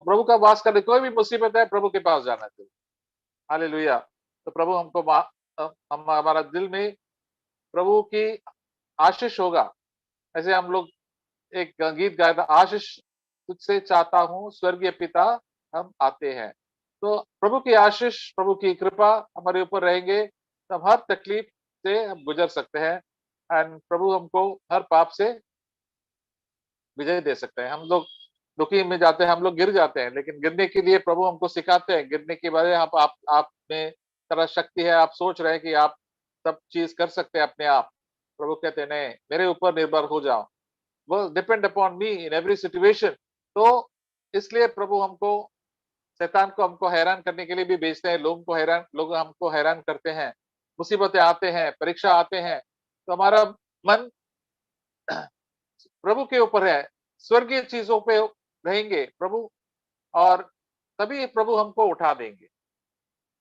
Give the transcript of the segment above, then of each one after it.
प्रभु का वास करने, कोई भी मुसीबत है प्रभु के पास जाना चाहिए। हालेलुया। तो प्रभु हमको हम हमारा दिल में प्रभु की आशीष होगा। ऐसे हम लोग एक गीत गाया था, आशीष तुझसे चाहता हूँ स्वर्गीय पिता हम आते हैं। तो प्रभु की आशीष, प्रभु की कृपा हमारे ऊपर रहेंगे तो हम हर तकलीफ से हम गुजर सकते हैं। एंड प्रभु हमको हर पाप से विजय दे सकते हैं। हम लोग दुखी में जाते हैं, हम लोग गिर जाते हैं, लेकिन गिरने के लिए प्रभु हमको सिखाते हैं। गिरने के बाद आप में तरह शक्ति है, आप सोच रहे हैं कि आप सब चीज कर सकते हैं अपने आप। प्रभु कहते हैं नहीं, मेरे ऊपर निर्भर हो जाओ, वो depend upon me in every situation. तो इसलिए प्रभु हमको, शैतान को हमको हैरान करने के लिए भी भेजते हैं। लोग हमको हैरान करते हैं, मुसीबतें आते हैं, परीक्षा आते हैं, तो हमारा मन प्रभु के ऊपर है, स्वर्गीय चीजों पे रहेंगे प्रभु, और तभी प्रभु हमको उठा देंगे।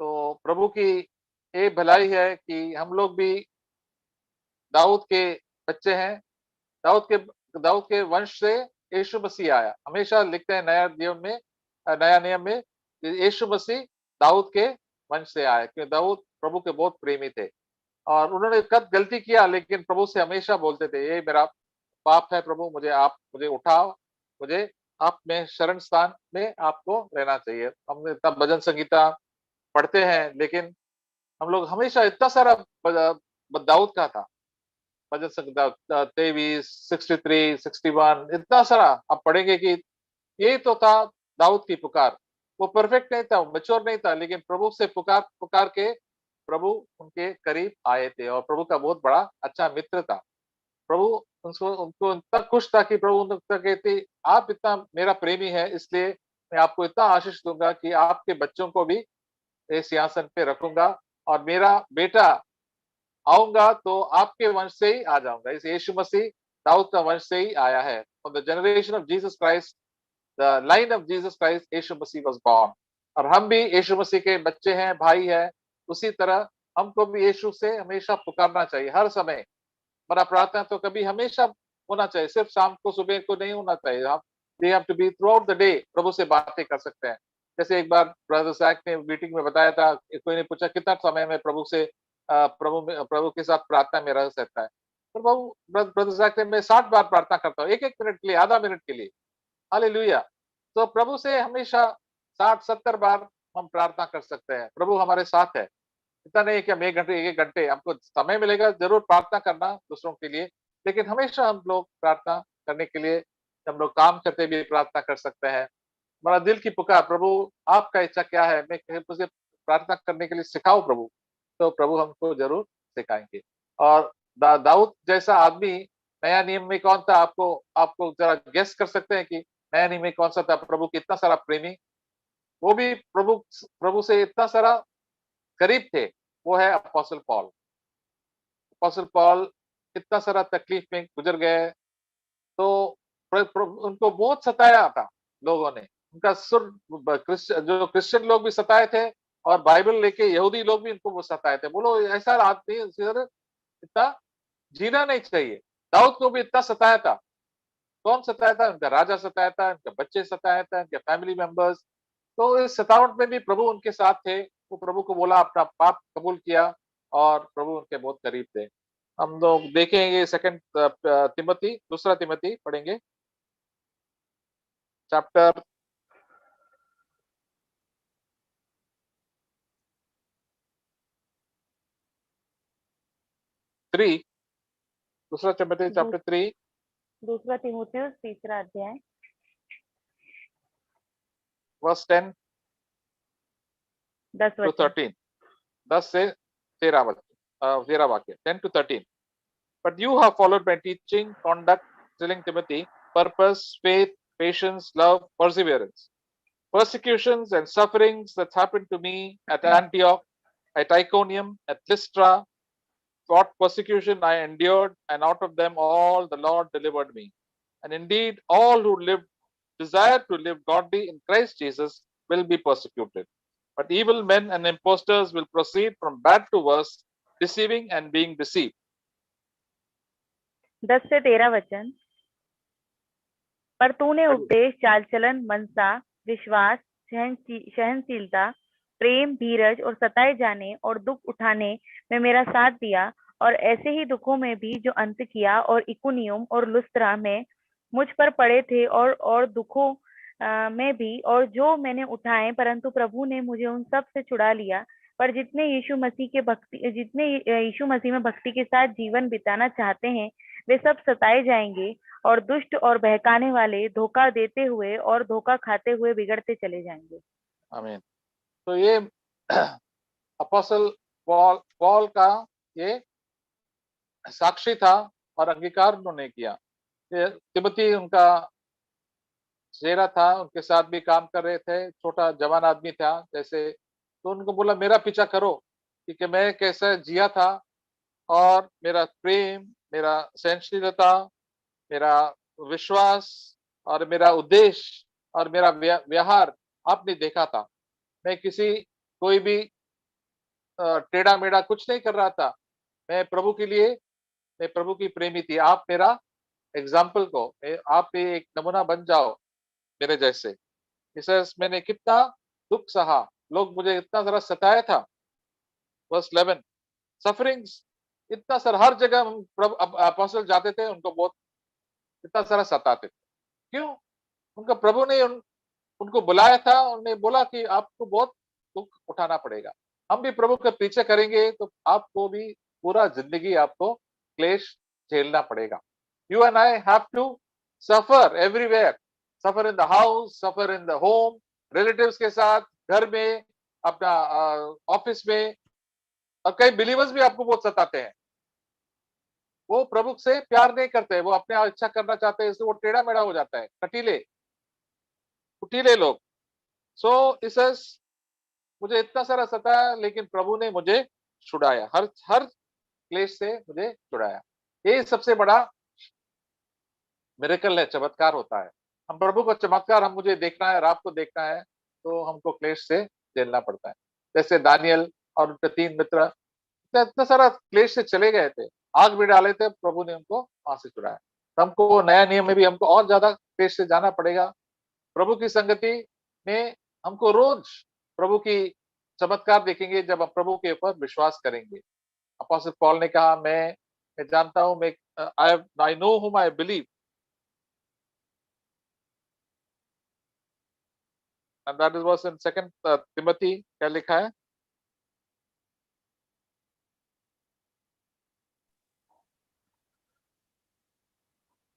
तो प्रभु की ये भलाई है कि हम लोग भी दाऊद के बच्चे हैं। दाऊद के वंश से यीशु मसीह आया। हमेशा लिखते हैं नया नियम में यीशु मसीह दाऊद के वंश से आया, क्योंकि दाऊद प्रभु के बहुत प्रेमी थे। और उन्होंने कब गलती किया, लेकिन प्रभु से हमेशा बोलते थे, ये मेरा पाप है प्रभु, मुझे उठाओ, मुझे आप में शरण स्थान में आपको रहना चाहिए। हमने तब भजन संगीता पढ़ते हैं, लेकिन हम लोग हमेशा इतना सारा दाऊद का था, भजन संगीता 23, 63, 61, इतना सारा आप पढ़ेंगे कि यही तो था दाऊद की पुकार। वो परफेक्ट नहीं था, वो मैच्योर नहीं था, लेकिन प्रभु से पुकार पुकार के प्रभु उनके करीब आए थे, और प्रभु का बहुत बड़ा अच्छा मित्र था। प्रभु उनको इतना खुश था कि प्रभु उनको कहते, आप इतना मेरा प्रेमी है, इसलिए मैं आपको इतना आशीष दूंगा कि आपके बच्चों को भी इस सिंहासन पे रखूंगा, और मेरा बेटा आऊंगा तो आपके वंश से ही आ जाऊंगा। इस यीशु मसीह दाऊद का वंश से ही आया है। From the generation of Jesus Christ, the line of Jesus Christ, यीशु मसीह वाज बॉर्न। और हम भी यीशु मसीह के बच्चे हैं, भाई है। उसी तरह हमको भी यीशु से हमेशा पुकारना चाहिए, हर समय। हमारा प्रार्थना तो कभी हमेशा होना चाहिए, सिर्फ शाम को सुबह को नहीं होना चाहिए। हम we have to be throughout the day प्रभु से बातें कर सकते हैं। जैसे एक बार ब्रदर सैक ने मीटिंग में बताया था, कोई ने पूछा कितना समय में प्रभु से प्रभु के साथ प्रार्थना में रह सकता है। तो प्रभु ब्रदर सैक ने, मैं 60 बार प्रार्थना करता हूँ, एक एक मिनट के लिए, आधा मिनट के लिए। हालेलुया। तो प्रभु से हमेशा 60-70 बार हम प्रार्थना कर सकते हैं। प्रभु हमारे साथ है। इतना नहीं है कि हम एक घंटे हमको समय मिलेगा जरूर प्रार्थना करना दूसरों के लिए, लेकिन हमेशा हम लोग प्रार्थना करने के लिए, हम लोग काम करते भी प्रार्थना कर सकते हैं। हमारा दिल की पुकार, प्रभु आपका इच्छा क्या है, मैं मुझे प्रार्थना करने के लिए सिखाओ प्रभु। तो प्रभु हमको जरूर सिखाएंगे। और दाऊद जैसा आदमी नया नियम में कौन था, आपको आपको जरा गेस कर सकते हैं कि नया नियम में कौन सा था प्रभु की इतना सारा प्रेमी, वो भी प्रभु प्रभु से इतना सारा करीब थे, वो है अपोस्टल पॉल। अपोस्टल पॉल इतना सारा तकलीफ में गुजर गए, तो उनको बहुत सताया था लोगों ने। उनका सुर जो क्रिश्चियन लोग भी सताए थे, और बाइबल लेके यहूदी लोग भी इनको वो सताए थे। बोलो ऐसा आदमी इतना जीना नहीं चाहिए। दाऊद को भी इतना सताया था। कौन सताया था? उनका राजा सताया था, उनके बच्चे सताया था, उनके फैमिली मेंबर्स। तो इस सतावट में भी प्रभु उनके साथ थे। वो प्रभु को बोला, अपना पाप कबूल किया, और प्रभु उनके बहुत करीब थे। हम लोग देखेंगे सेकंड तिमोथी, दूसरा तिमोथी पढ़ेंगे, चैप्टर 3, दूसरा तिमोथी चैप्टर 3, दूसरा तीमुथियुस तीसरा अध्याय वर्स 10 10 to 13, 10 से 13 वाक्य, 10 to 13. But you have followed my teaching, conduct, telling Timothy, purpose, faith, patience, love, perseverance, persecutions and sufferings that happened to me at Antioch, at Iconium, at Lystra. What persecution I endured, and out of them all the Lord delivered me. And indeed, all who desire to live godly in Christ Jesus will be persecuted. But evil men and impostors will proceed from bad to worse, deceiving and being deceived. 10 से 13 वचन। पर तूने उपदेश, चाल चलन, मनसा, विश्वास, सहनशीलता, प्रेम, धीरज और सताए जाने और दुख उठाने में मेरा साथ दिया, और ऐसे ही दुखों में भी जो अंत किया, और इकुनियुम और लुस्त्रा में मुझ पर पड़े थे, और दुखों में भी, और जो मैंने उठाए, परंतु प्रभु ने मुझे उन सब से छुड़ा लिया। पर जितने यीशु मसीह में भक्ति के साथ जीवन बिताना चाहते हैं, वे सब सताए जाएंगे, और दुष्ट और बहकाने वाले धोखा देते हुए और धोखा खाते हुए बिगड़ते चले जाएंगे। आमीन। तो ये अपोस्टल पॉल पॉल का ये साक्षी था और अंगीकार उन्होंने किया। ये तिमोथी उनका चेहरा था, उनके साथ भी काम कर रहे थे, छोटा जवान आदमी था जैसे, तो उनको बोला मेरा पीछा करो, क्योंकि मैं कैसे जिया था, और मेरा प्रेम, मेरा सहनशीलता, मेरा विश्वास और मेरा उद्देश्य और मेरा व्यवहार आपने देखा था। मैं किसी कोई भी टेढ़ा मेढ़ा कुछ नहीं कर रहा था। मैं प्रभु के लिए, मैं प्रभु की प्रेमी थी। आप मेरा एग्जाम्पल को, आप भी एक नमूना बन जाओ मेरे जैसे। इसे मैंने कितना दुख सहा, लोग मुझे इतना सारा सताया था। वर्स 11, सफरिंग्स, इतना सारा हर जगह हम प्रभु अपोस्टल जाते थे, उनको बहुत इतना सारा सताते थे। क्यों? उनका प्रभु ने उनको बुलाया था, उन्होंने बोला कि आपको बहुत दुख उठाना पड़ेगा। हम भी प्रभु के पीछे करेंगे तो आपको भी पूरा जिंदगी आपको क्लेश झेलना पड़ेगा। You and I have to suffer everywhere, suffer in the house, suffer in the home, relatives के साथ, घर में, अपना ऑफिस में। और कई बिलीवर्स भी आपको बहुत सताते हैं। वो प्रभु से प्यार नहीं करते, वो अपने इच्छा करना चाहते हैं, इसलिए वो टेढ़ा मेढ़ा हो जाता है, कटीले कुटीले लोग। सो इस मुझे इतना सारा सताया, लेकिन प्रभु ने मुझे छुड़ाया, हर हर क्लेश से मुझे छुड़ाया। ये सबसे बड़ा मिरेकल है, चमत्कार होता है। हम प्रभु का चमत्कार, हम मुझे देखना है और आपको देखना है, तो हमको क्लेश से झेलना पड़ता है। जैसे दानियल और उनके 3 मित्र इतना सारा क्लेश से चले गए थे, आग में डाले थे, प्रभु ने उनको वहां से छुड़ाया। तो हमको नया नियम में भी हमको और ज्यादा क्लेश से जाना पड़ेगा। प्रभु की संगति में हमको रोज प्रभु की चमत्कार देखेंगे, जब हम प्रभु के ऊपर विश्वास करेंगे। अपोस्टल पॉल ने कहा, मैं जानता हूं, मैं आई नो हुम I believe, and that is was in second Timothy. क्या लिखा है?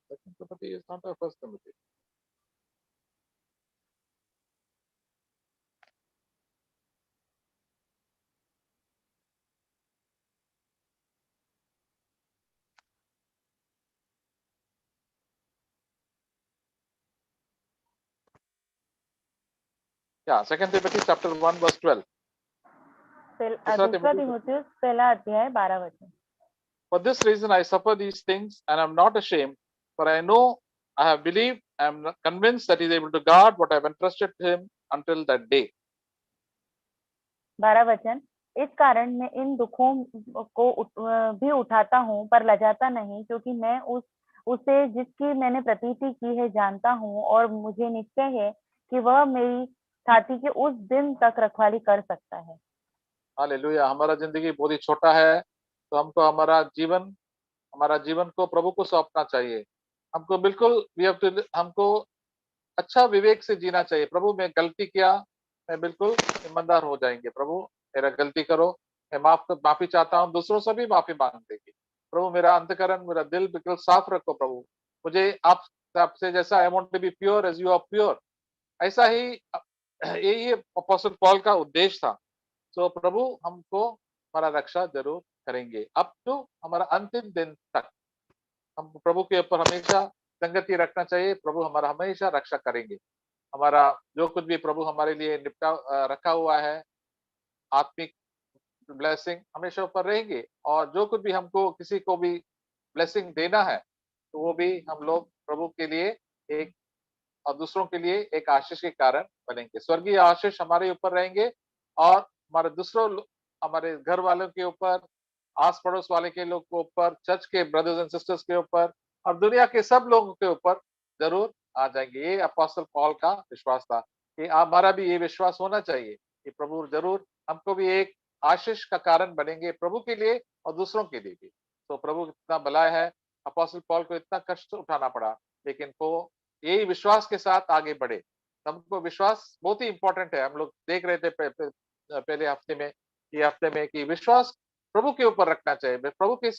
Second Timothy is not first Timothy. या सेकंड तिमोथी चैप्टर 1 वर्स 12। दूसरा दूसरा तिमोथी। तीमुथियुस पहला अध्याय 12 वचन। For this reason I suffer these things, and am not ashamed, for I know I have believed, I am convinced that he is able to guard what I have entrusted to him until that day. 12 वचन। इस कारण मैं इन दुखों को भी उठाता हूँ, पर लजाता नहीं, क्योंकि मैं उसे जिसकी मैंने प्रतीति की है जानता हूँ, और मुझे निश्चय है कि वह मेरी छाती के उस दिन तक रखवाली कर सकता है। हालेलुया। हमारा जिंदगी बहुत ही छोटा है, तो हमको हमारा जीवन को प्रभु को सौंपना चाहिए। हमको बिल्कुल हमको अच्छा विवेक से जीना चाहिए। प्रभु मैं गलती किया, मैं बिल्कुल ईमानदार हो जाएंगे। प्रभु मेरा गलती करो, मैं माफी चाहता हूँ, दूसरों से भी माफी मांग देंगे। प्रभु मेरा अंतकरण, मेरा दिल बिल्कुल साफ रखो। प्रभु मुझे आपसे जैसा, I want to be pure as you are pure, ऐसा ही यही अपोस्टल पॉल का उद्देश्य था। तो प्रभु हमको हमारा रक्षा जरूर करेंगे अप टू हमारा अंतिम दिन तक। हम प्रभु के ऊपर हमेशा संगति रखना चाहिए, प्रभु हमारा हमेशा रक्षा करेंगे। हमारा जो कुछ भी प्रभु हमारे लिए रखा हुआ है, आत्मिक ब्लेसिंग हमेशा ऊपर रहेंगे। और जो कुछ भी हमको किसी को भी ब्लेसिंग देना है, तो वो भी हम लोग प्रभु के लिए एक, और दूसरों के लिए एक आशीष के कारण बनेंगे। स्वर्गीय आशीष हमारे ऊपर रहेंगे, और हमारे हमारे घर वालों के ऊपर, आस पड़ोस वाले के लोग के ऊपर, चर्च के ब्रदर्स एंड सिस्टर्स के ऊपर, और दुनिया के सब लोगों के ऊपर जरूर आ जाएंगे। ये अपोस्टल पॉल का विश्वास था। कि हमारा भी ये विश्वास होना चाहिए कि प्रभु जरूर हमको भी एक आशीष का कारण बनेंगे, प्रभु के लिए और दूसरों के लिए भी। तो प्रभु इतना भला है, अपोस्टल पॉल को इतना कष्ट उठाना पड़ा, लेकिन वो यही विश्वास के साथ आगे बढ़े। हमको विश्वास बहुत ही इंपॉर्टेंट है। हम लोग देख रहे थे पहले हफ्ते में, ये हफ्ते में, कि विश्वास प्रभु के ऊपर रखना चाहिए। प्रभु के,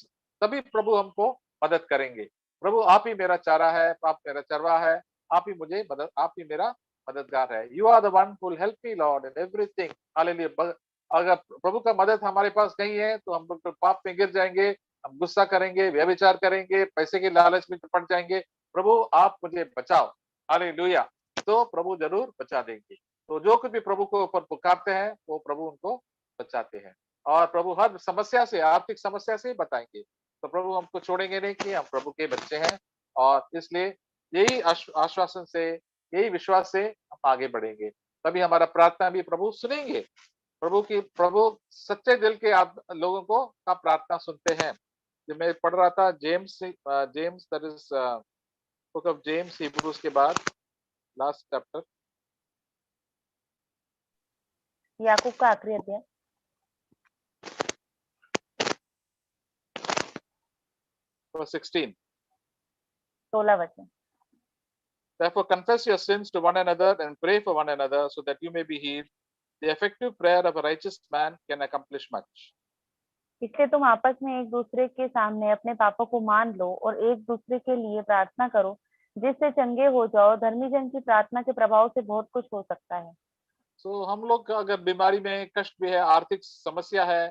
तभी प्रभु हमको मदद करेंगे। प्रभु आप ही मेरा चारा है, आप मेरा चरवाहा है, आप ही मुझे मदद, आप ही मेरा मददगार है। You are the one who will help me lord in everything. Hallelujah. अगर प्रभु का मदद हमारे पास नहीं है तो हम लोग तो पाप में गिर जाएंगे, हम गुस्सा करेंगे, व्यभिचार करेंगे, पैसे के लालच में पड़ जाएंगे। प्रभु आप मुझे बचाओ। हालेलुया। तो प्रभु जरूर बचा देंगे। तो जो कुछ भी प्रभु को ऊपर पुकारते हैं वो प्रभु उनको बचाते हैं। और प्रभु हर समस्या से, आर्थिक समस्या से ही बताएंगे। तो प्रभु हमको छोड़ेंगे नहीं कि हम प्रभु के बच्चे हैं। और इसलिए यही आश्वासन से, यही विश्वास से हम आगे बढ़ेंगे। तभी हमारा प्रार्थना भी प्रभु सुनेंगे। प्रभु सच्चे दिल के लोगों को का प्रार्थना सुनते हैं। जब मैं पढ़ रहा था James, that is book of James, Hebrews के बाद लास्ट चैप्टर, याकूब का आखिरी अध्याय 16। 16 वचन। Therefore confess your sins to one another and pray for one another so that you may be healed. The effective prayer of a righteous man can accomplish much. इसलिए तुम आपस में एक दूसरे के सामने अपने पापों को मान लो और एक दूसरे के लिए प्रार्थना करो, जिससे चंगे हो जाओ। धर्मी जन की प्रार्थना के प्रभाव से बहुत कुछ हो सकता है। तो हम लोग का अगर बीमारी में कष्ट भी है, आर्थिक समस्या है,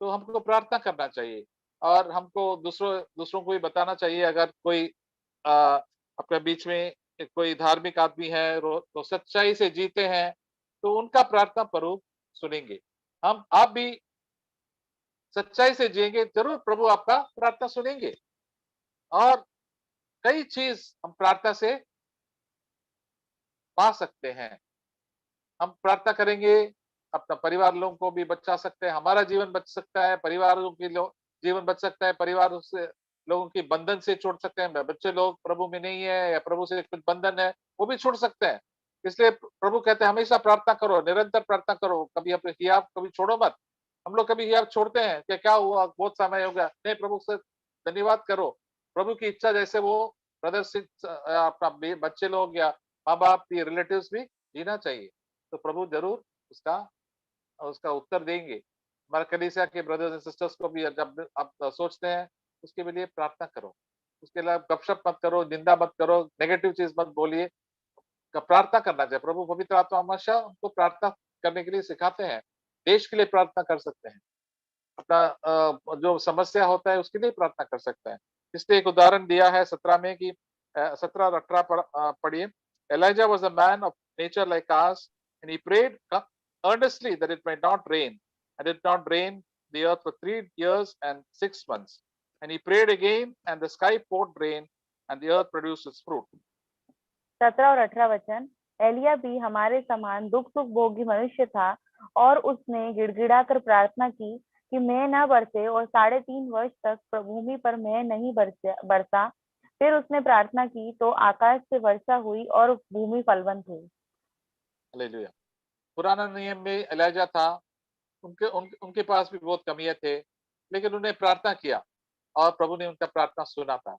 तो हमको प्रार्थना करना चाहिए। और हमको दूसरों को भी बताना चाहिए। अगर कोई अपने बीच में कोई धार्मिक आदमी है तो सच्चाई से जीते हैं, तो उनका प्रार्थना प्रभु सुनेंगे। आप भी सच्चाई से जिएंगे, जरूर प्रभु आपका प्रार्थना सुनेंगे। और कई चीज हम प्रार्थना से पा सकते हैं। हम प्रार्थना करेंगे, अपना परिवार लोगों को भी बचा सकते हैं, हमारा जीवन बच सकता है, परिवारों की जीवन बच सकता है, परिवार से लोगों की बंधन से छोड़ सकते हैं। बच्चे लोग प्रभु में नहीं है या प्रभु से कुछ बंधन है, वो भी छोड़ सकते हैं। इसलिए प्रभु कहते हैं हमेशा प्रार्थना करो, निरंतर प्रार्थना करो, कभी अपने हियाव कभी छोड़ो मत। हम लोग कभी हियाव छोड़ते हैं कि क्या हुआ, बहुत समय हो गया, नहीं, प्रभु से धन्यवाद करो। प्रभु की इच्छा जैसे वो प्रदर्शित अपना बच्चे लोग या माँ बाप की रिलेटिव्स भी जीना चाहिए। तो प्रभु जरूर उसका उसका उत्तर देंगे। हमारे कलीसिया के ब्रदर्स एंड सिस्टर्स को भी जब आप सोचते हैं, उसके लिए प्रार्थना करो। उसके लिए गपशप मत करो, निंदा मत करो, नेगेटिव चीज मत बोलिए। प्रार्थना करना चाहिए। प्रभु पवित्र आत्मा हमेशा उनको प्रार्थना करने के लिए सिखाते हैं। देश के लिए प्रार्थना कर सकते हैं, अपना जो समस्या होता है उसके लिए प्रार्थना कर सकते हैं। इसलिए एक उदाहरण दिया है 17 में कि 17 और 18 पढ़िए। Elijah was a man of nature like us, and he prayed earnestly that it might not rain, and it not rain the earth for 3 years and 6 months. And he prayed again, and the sky poured rain, and the earth produced its fruit. 17 और 18 वचन। एलिया भी हमारे समान दुख सुख भोगी मनुष्य था, और उसने गिड़गिड़ाकर प्रार्थना की कि मैं न बरसे, और 3.5 वर्ष तक भूमि पर मैं नहीं बरसा। फिर उसने प्रार्थना की तो आकाश से वर्षा हुई और भूमि फलवंत हुई। हालेलुया। पुराना नियम में एलिजा था, उनके पास भी बहुत कमियां थे, लेकिन उन्हें प्रार्थना किया और प्रभु ने उनका प्रार्थना सुना था।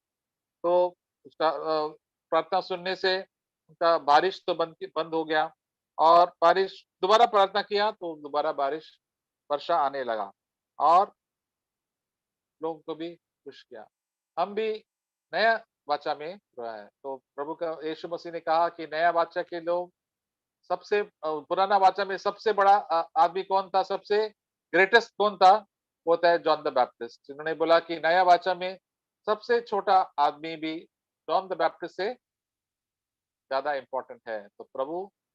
तो उसका प्रार्थना सुनने से उनका बारिश तो बंद हो गया, और बारिश दोबारा प्रार्थना किया तो दोबारा बारिश वर्षा आने लगा, और लोगों को भी खुश किया। हम भी नया वाचा में रहा है। तो प्रभु का यीशु मसीह ने कहा कि नया वाचा के लोग सबसे पुराना वाचा में सबसे बड़ा आदमी कौन था, सबसे ग्रेटेस्ट कौन था, वो था जॉन द बैप्टिस्ट। जिन्होंने बोला कि नया वाचा में सबसे छोटा आदमी भी जॉन द बैप्टिस्ट से ज्यादा इंपॉर्टेंट है। तो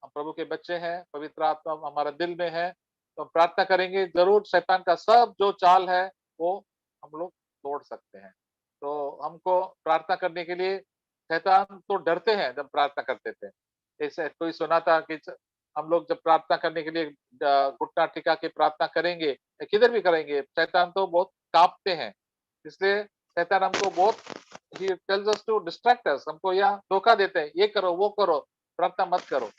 हम प्रभु के बच्चे हैं, पवित्र आत्मा हमारा दिल में है, तो हम प्रार्थना करेंगे, जरूर शैतान का सब जो चाल है वो हम लोग तोड़ सकते हैं। तो हमको प्रार्थना करने के लिए, शैतान तो डरते हैं जब प्रार्थना करते थे। ऐसे कोई सुना था कि हम लोग जब प्रार्थना करने के लिए घुटना टिका के प्रार्थना करेंगे, किधर भी करेंगे, शैतान तो बहुत कांपते हैं। इसलिए शैतान हमको बहुत, he tells us to distract us, हमको यहाँ धोखा देते हैं, ये करो वो करो, प्रार्थना मत करो।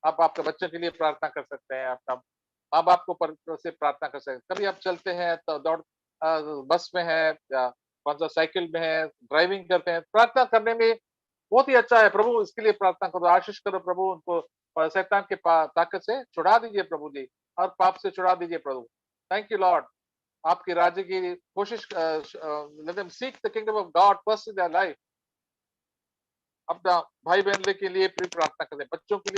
आप आपके बच्चों के लिए प्रार्थना कर सकते हैं, आपका माँ-बाप को पर से प्रार्थना कर सकते हैं। कभी आप चलते हैं तो बस में हैं या कौन-सा साइकिल में हैं, ड्राइविंग करते हैं, प्रार्थना करने में बहुत ही अच्छा है। प्रभु इसके लिए प्रार्थना करो, आशीष करो प्रभु उनको शैतान के ताकत से छुड़ा दीजिए प्रभु जी और पाप से छुड़ा दीजिए प्रभु। Thank you Lord. आपके राज्य की कोशिश let them seek the kingdom of God first in their life. अपना भाई-बहन के लिए भी प्रार्थना करें, बच्चों के लिए